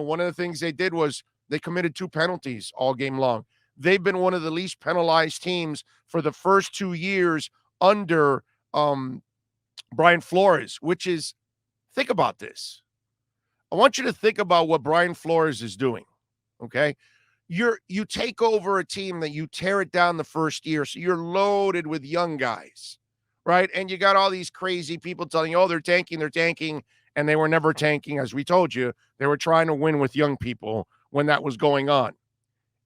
one of the things they did was they committed 2 penalties all game long. They've been one of the least penalized teams for the first 2 years under Brian Flores, which is, think about this. I want you to think about what Brian Flores is doing, okay? You take over a team that you tear it down the first year, so you're loaded with young guys, right? And you got all these crazy people telling you, oh, they're tanking, and they were never tanking. As we told you, they were trying to win with young people when that was going on.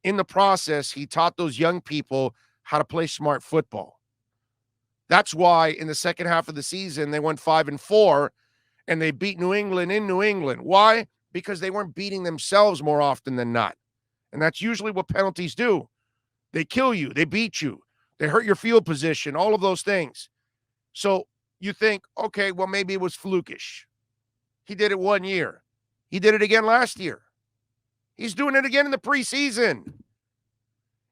In the process, he taught those young people how to play smart football. That's why in the second half of the season, they went 5-4, and they beat New England in New England. Why? Because they weren't beating themselves more often than not. And that's usually what penalties do. They kill you. They beat you. They hurt your field position, all of those things. So you think, okay, well, maybe it was flukish. He did it 1 year. He did it again last year. He's doing it again in the preseason.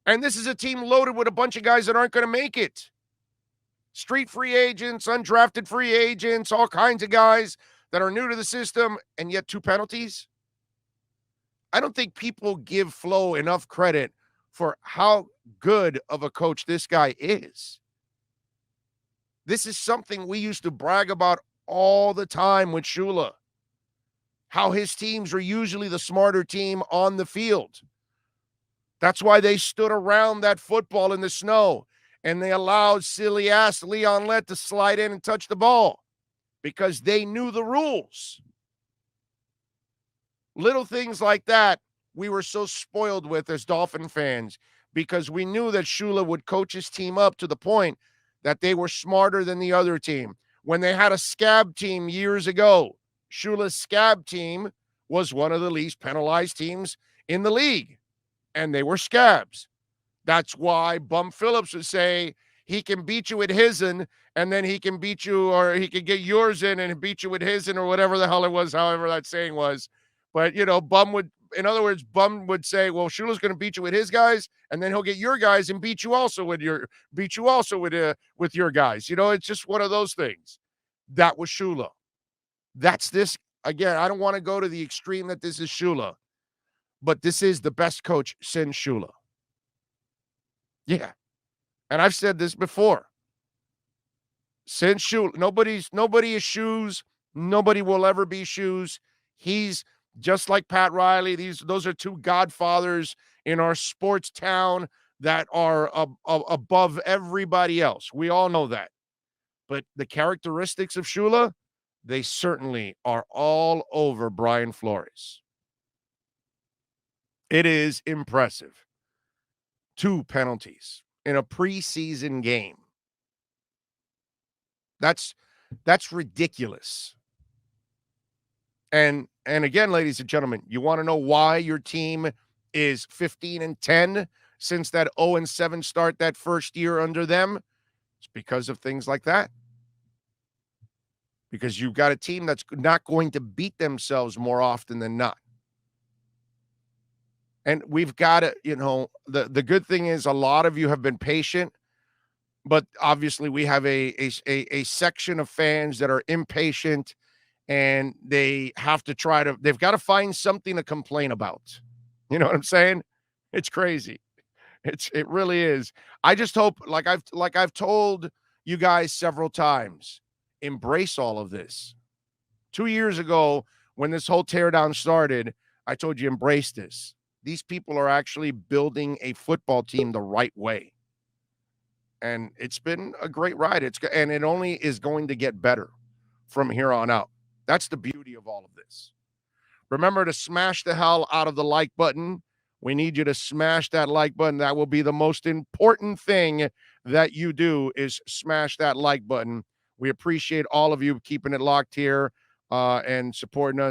And this is a team loaded with a bunch of guys that aren't going to make it. Street free agents, undrafted free agents, all kinds of guys that are new to the system, and yet 2 penalties. I don't think people give Flo enough credit for how good of a coach this guy is. This is something we used to brag about all the time with Shula. How his teams are usually the smarter team on the field. That's why they stood around that football in the snow and they allowed silly ass Leon Lett to slide in and touch the ball because they knew the rules. Little things like that we were so spoiled with as Dolphin fans because we knew that Shula would coach his team up to the point that they were smarter than the other team. When they had a scab team years ago, Shula's scab team was one of the least penalized teams in the league, and they were scabs. That's why Bum Phillips would say he can beat you with his'n, and then he can beat you, or he can get yours in and beat you with his'n, or whatever the hell it was, however that saying was. But, Bum would, in other words, Bum would say, well, Shula's going to beat you with his guys, and then he'll get your guys and beat you also with your guys. It's just one of those things. That was Shula. That's this. Again, I don't want to go to the extreme that this is Shula, but this is the best coach since Shula. Yeah. And I've said this before. Since Shula, nobody is Shoes. Nobody will ever be Shoes. He's just like Pat Riley. Those are 2 godfathers in our sports town that are above everybody else. We all know that. But the characteristics of Shula, they certainly are all over Brian Flores. It is impressive. 2 penalties in a preseason game. That's ridiculous. And again, ladies and gentlemen, you want to know why your team is 15-10 since that 0-7 start that first year under them? It's because of things like that. Because you've got a team that's not going to beat themselves more often than not. And we've got to, the good thing is a lot of you have been patient, but obviously we have a section of fans that are impatient and they have to they've got to find something to complain about. You know what I'm saying? It's crazy. It really is. I just hope, like I've told you guys several times, embrace all of this. 2 years ago, when this whole teardown started, I told you embrace this. These people are actually building a football team the right way. And it's been a great ride. And it only is going to get better from here on out. That's the beauty of all of this. Remember to smash the hell out of the like button. We need you to smash that like button. That will be the most important thing that you do is smash that like button. We appreciate all of you keeping it locked here and supporting us.